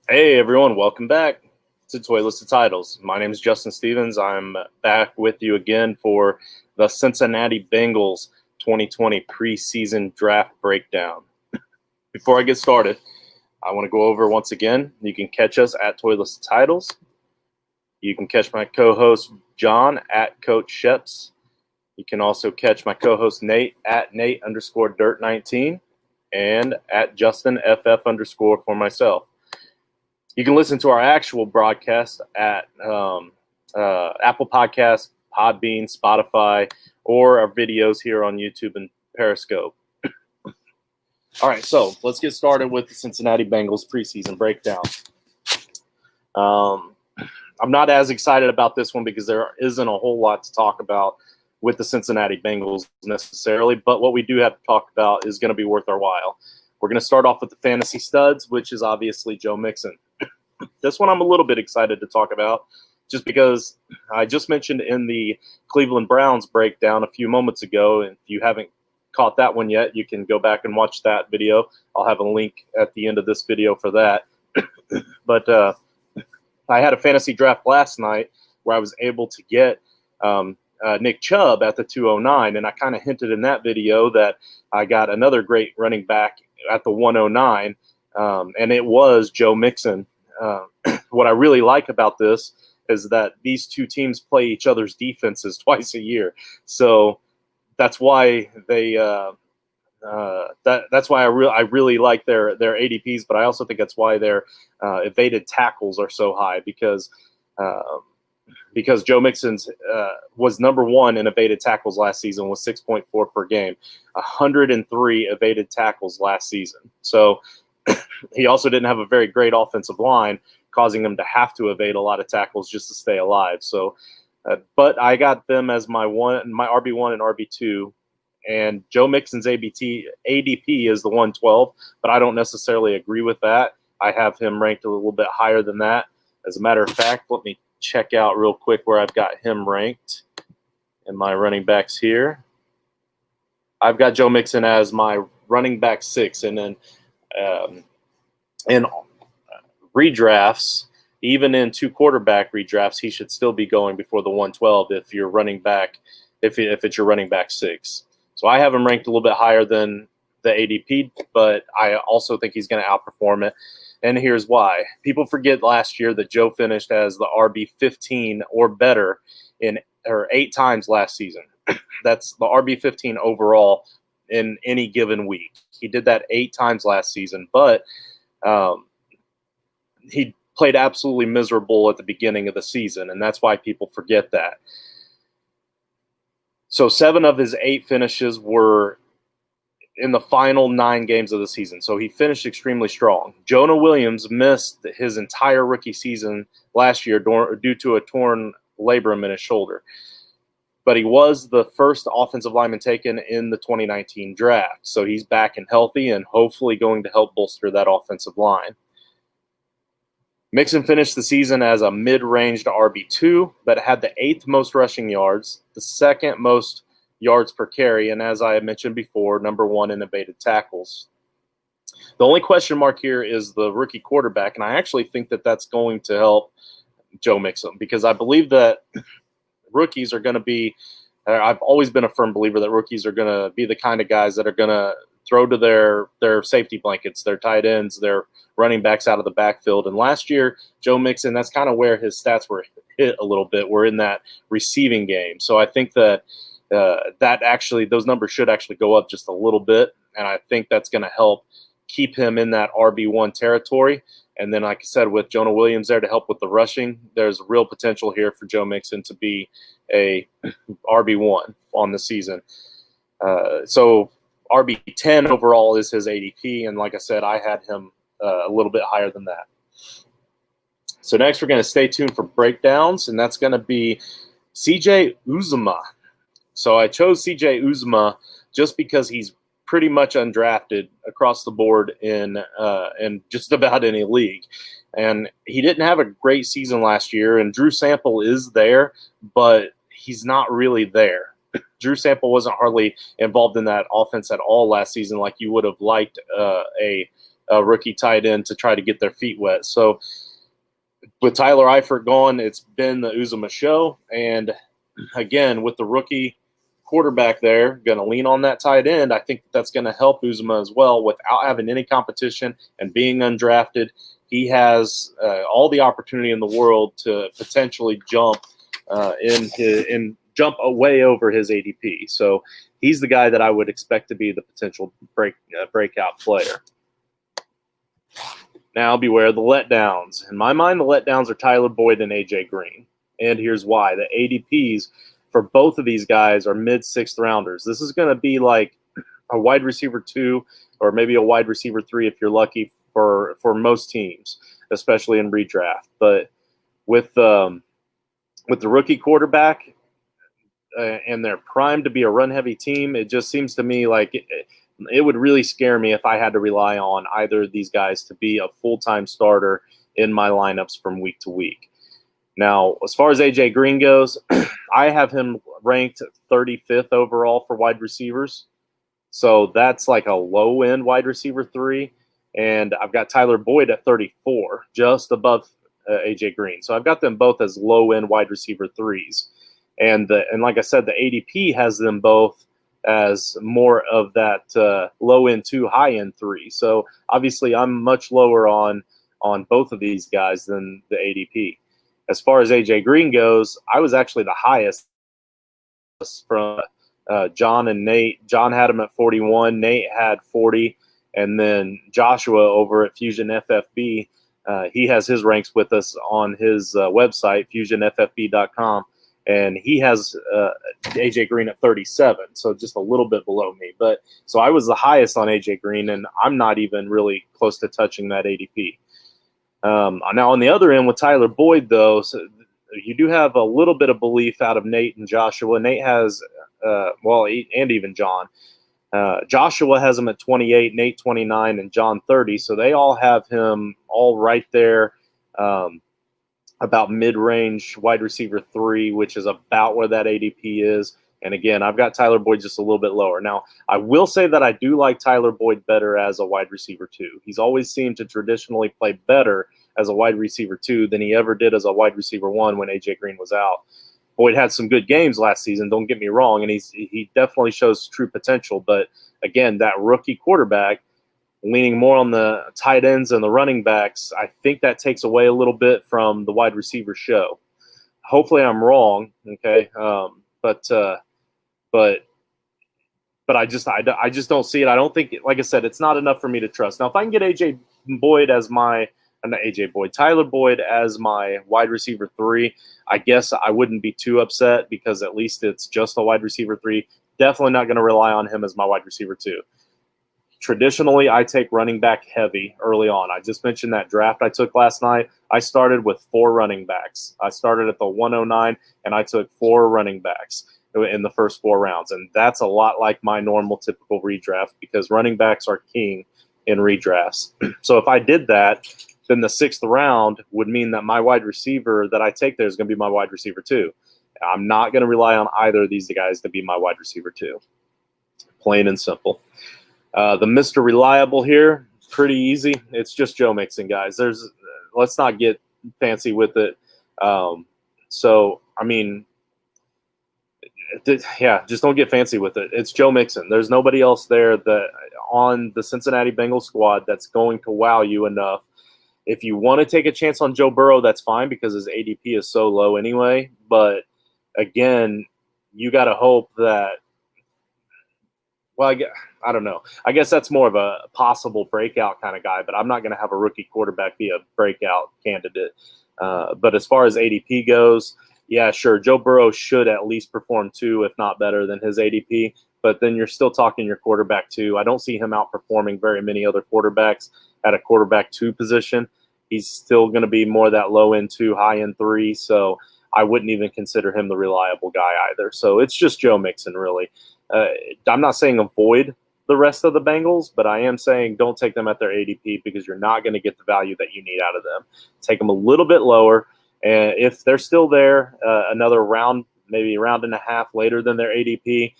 Hey everyone, welcome back to Toy Listed Titles. My name is Justin Stevens. I'm back with you again for the Cincinnati Bengals 2020 preseason draft breakdown. Before I get started, I want to go over once again, you can catch us at Toy Listed Titles. You can catch my co-host John at Coach Sheps. You can also catch my co-host Nate at Nate_Dirt19 and at JustinFF_ for myself. You can listen to our actual broadcast at Apple Podcasts, Podbean, Spotify, or our videos here on YouTube and Periscope. All right, so let's get started with the Cincinnati Bengals preseason breakdown. I'm not as excited about this one because there isn't a whole lot to talk about with the Cincinnati Bengals necessarily, but what we do have to talk about is going to be worth our while. We're going to start off with the fantasy studs, which is obviously Joe Mixon. This one I'm a little bit excited to talk about just because I just mentioned in the Cleveland Browns breakdown a few moments ago, and if you haven't caught that one yet, you can go back and watch that video. I'll have a link at the end of this video for that. But I had a fantasy draft last night where I was able to get Nick Chubb at the 209, and I kind of hinted in that video that I got another great running back at the 109, and it was Joe Mixon. What I really like about this is that these two teams play each other's defenses twice a year, so that's why they that's why I really like their ADPs, but I also think that's why their evaded tackles are so high because Joe Mixon's was number one in evaded tackles last season with 6.4 per game, 103 evaded tackles last season. So he also didn't have a very great offensive line, causing him to have to evade a lot of tackles just to stay alive. So, but I got them as my RB1 and RB2, and Joe Mixon's ADP is the 112, but I don't necessarily agree with that. I have him ranked a little bit higher than that. As a matter of fact, let me check out real quick where I've got him ranked in my running backs here. I've got Joe Mixon as my running back 6, and then in redrafts, even in two quarterback redrafts, he should still be going before the 112 if you're running back, if it's your running back 6. So I have him ranked a little bit higher than the ADP, but I also think he's going to outperform it. And here's why. People forget last year that Joe finished as the RB15 or better 8 times last season. That's the RB15 overall in any given week. He did that 8 times last season, but he played absolutely miserable at the beginning of the season, and that's why people forget that. So 7 of his 8 finishes were in the final 9 games of the season, so he finished extremely strong. Jonah Williams missed his entire rookie season last year due to a torn labrum in his shoulder. But he was the first offensive lineman taken in the 2019 draft. So he's back and healthy and hopefully going to help bolster that offensive line. Mixon finished the season as a mid-ranged RB2, but had the 8th most rushing yards, the 2nd most yards per carry, and as I had mentioned before, number 1 in evaded tackles. The only question mark here is the rookie quarterback, and I actually think that that's going to help Joe Mixon because I believe that rookies are going to be – I've always been a firm believer that rookies are going to be the kind of guys that are going to throw to their safety blankets, their tight ends, their running backs out of the backfield. And last year, Joe Mixon, that's kind of where his stats were hit a little bit, were in that receiving game. So I think that those numbers should actually go up just a little bit, and I think that's going to help keep him in that RB1 territory. And then, like I said, with Jonah Williams there to help with the rushing, there's real potential here for Joe Mixon to be a RB1 on the season. So RB10 overall is his ADP, and like I said, I had him a little bit higher than that. So next we're going to stay tuned for breakdowns, and that's going to be CJ Uzomah. So I chose CJ Uzomah just because he's pretty much undrafted across the board in just about any league. And he didn't have a great season last year, and Drew Sample is there, but he's not really there. Drew Sample wasn't hardly involved in that offense at all last season like you would have liked a rookie tight end to try to get their feet wet. So with Tyler Eifert gone, it's been the Uzomah show. And again, with the rookie quarterback there, going to lean on that tight end, I think that's going to help Uzomah as well without having any competition and being undrafted. He has all the opportunity in the world to potentially jump jump way over his ADP. So he's the guy that I would expect to be the potential breakout player. Now, beware the letdowns. In my mind, the letdowns are Tyler Boyd and AJ Green. And here's why. The ADPs for both of these guys are mid-sixth rounders. This is going to be like a wide receiver 2 or maybe a wide receiver 3 if you're lucky for most teams, especially in redraft. But with the rookie quarterback and they're primed to be a run-heavy team, it just seems to me like it would really scare me if I had to rely on either of these guys to be a full-time starter in my lineups from week to week. Now, as far as AJ Green goes, I have him ranked 35th overall for wide receivers. So that's like a low-end wide receiver 3. And I've got Tyler Boyd at 34, just above AJ Green. So I've got them both as low-end wide receiver 3s. And like I said, the ADP has them both as more of that low-end 2, high-end 3. So obviously I'm much lower on both of these guys than the ADP. As far as AJ Green goes, I was actually the highest from John and Nate. John had him at 41. Nate had 40. And then Joshua over at Fusion FFB, he has his ranks with us on his website, fusionffb.com. And he has AJ Green at 37, so just a little bit below me. But so I was the highest on AJ Green, and I'm not even really close to touching that ADP. Now, on the other end with Tyler Boyd, though, so you do have a little bit of belief out of Nate and Joshua. Nate has, and even John. Joshua has him at 28, Nate 29, and John 30. So they all have him all right there, about mid-range wide receiver 3, which is about where that ADP is. And again, I've got Tyler Boyd just a little bit lower. Now, I will say that I do like Tyler Boyd better as a wide receiver 2. He's always seemed to traditionally play better as a wide receiver 2 than he ever did as a wide receiver 1 when AJ Green was out. Boyd had some good games last season, don't get me wrong, and he definitely shows true potential. But again, that rookie quarterback, leaning more on the tight ends and the running backs, I think that takes away a little bit from the wide receiver show. Hopefully I'm wrong, okay? But I just don't see it. I don't think, like I said, it's not enough for me to trust. Now, if I can get Tyler Boyd as my wide receiver 3, I guess I wouldn't be too upset because at least it's just a wide receiver 3. Definitely not going to rely on him as my wide receiver 2. Traditionally, I take running back heavy early on. I just mentioned that draft I took last night. I started with 4 running backs. I started at the 109, and I took 4 running backs in the first 4 rounds. And that's a lot like my normal typical redraft because running backs are king in redrafts. So if I did that, then the 6th round would mean that my wide receiver that I take there is going to be my wide receiver 2. I'm not going to rely on either of these guys to be my wide receiver 2. Plain and simple. The Mr. Reliable here, pretty easy. It's just Joe Mixon, guys. Let's not get fancy with it. Just don't get fancy with it. It's Joe Mixon. There's nobody else there that on the Cincinnati Bengals squad that's going to wow you enough. If you want to take a chance on Joe Burrow, that's fine because his ADP is so low anyway. But again, you got to hope that. Well, I don't know. I guess that's more of a possible breakout kind of guy, but I'm not going to have a rookie quarterback be a breakout candidate. But as far as ADP goes, yeah, sure, Joe Burrow should at least perform 2, if not better than his ADP, but then you're still talking your quarterback 2. I don't see him outperforming very many other quarterbacks at a quarterback 2 position. He's still going to be more that low-end 2, high-end 3, so I wouldn't even consider him the reliable guy either. So it's just Joe Mixon, really. I'm not saying avoid the rest of the Bengals, but I am saying don't take them at their ADP because you're not going to get the value that you need out of them. Take them a little bit lower, and if they're still there, another round, maybe a round and a half later than their ADP,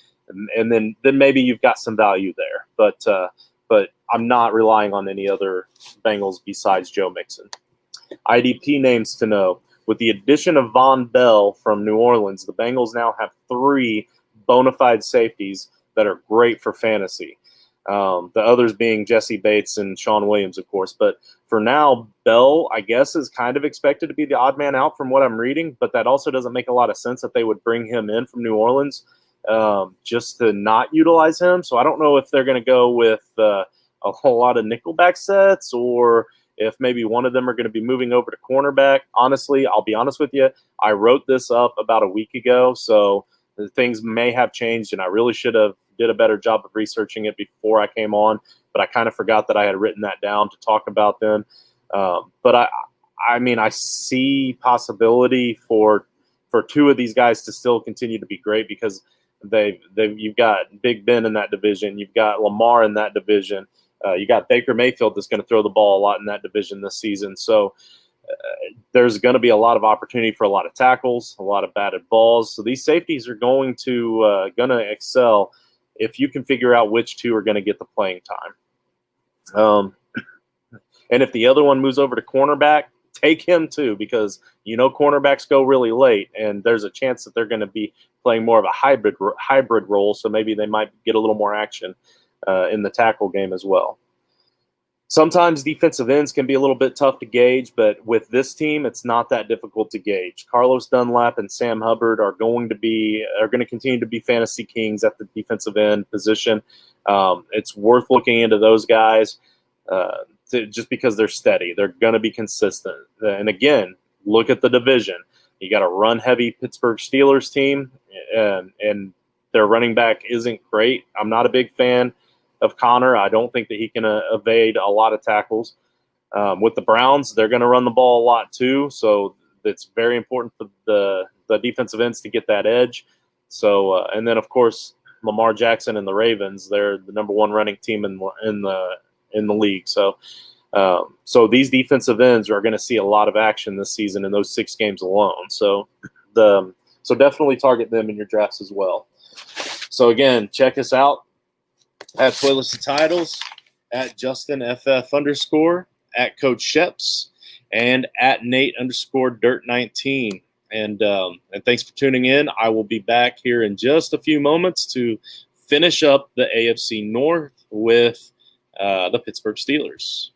and then maybe you've got some value there. But I'm not relying on any other Bengals besides Joe Mixon. IDP names to know. With the addition of Von Bell from New Orleans, the Bengals now have 3 bona fide safeties that are great for fantasy. The others being Jesse Bates and Sean Williams, of course. But for now, Bell, I guess, is kind of expected to be the odd man out from what I'm reading. But that also doesn't make a lot of sense that they would bring him in from New Orleans just to not utilize him. So I don't know if they're going to go with a whole lot of nickelback sets, or if maybe one of them are going to be moving over to cornerback. Honestly, I'll be honest with you, I wrote this up about a week ago, so things may have changed, and I really should have did a better job of researching it before I came on, but I kind of forgot that I had written that down to talk about them. But I mean, I see possibility for 2 of these guys to still continue to be great, because you've got Big Ben in that division, you've got Lamar in that division, you got Baker Mayfield that's going to throw the ball a lot in that division this season. So there's going to be a lot of opportunity for a lot of tackles, a lot of batted balls. So these safeties are going to excel if you can figure out which 2 are going to get the playing time. And if the other one moves over to cornerback, take him too, because cornerbacks go really late, and there's a chance that they're going to be playing more of a hybrid role. So maybe they might get a little more action in the tackle game as well. Sometimes defensive ends can be a little bit tough to gauge, but with this team, it's not that difficult to gauge. Carlos Dunlap and Sam Hubbard are going to continue to be fantasy kings at the defensive end position. It's worth looking into those guys just because they're steady. They're going to be consistent. And again, look at the division. You got a run-heavy Pittsburgh Steelers team, and their running back isn't great. I'm not a big fan of Connor. I don't think that he can evade a lot of tackles. With the Browns, they're going to run the ball a lot too, so it's very important for the defensive ends to get that edge. So, and then of course Lamar Jackson and the Ravens, they're the number 1 running team in the league. So, so these defensive ends are going to see a lot of action this season in those 6 games alone. So, so definitely target them in your drafts as well. So again, check us out at Toilets and Titles, at JustinFF_, at Coach Sheps, and at Nate_Dirt19. And thanks for tuning in. I will be back here in just a few moments to finish up the AFC North with the Pittsburgh Steelers.